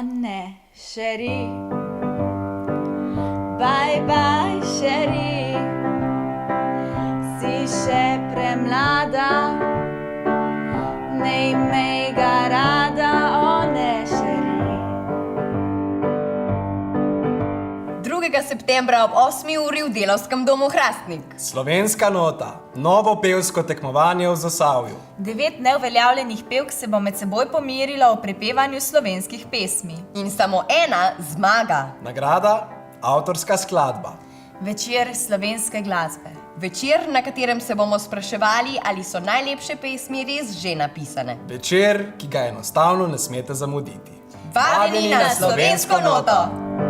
ne, Šeri. Bye, bye, Šeri. Si še premlada, ne imej ga rada, o ne, Šeri. 2. septembra ob 8. uri v Delavskem domu Hrastnik. Slovenska nota, novo pevsko tekmovanje v Zasavju. 9 neuveljavljenih pevk se bo med seboj pomerilo v prepevanju slovenskih pesmi. In samo ena zmaga. Nagrada, avtorska skladba. Večer slovenske glasbe. Večer, na katerem se bomo spraševali, ali so najlepše pesmi res že napisane. Večer, ki ga enostavno ne smete zamuditi. Vabljeni na slovensko noto!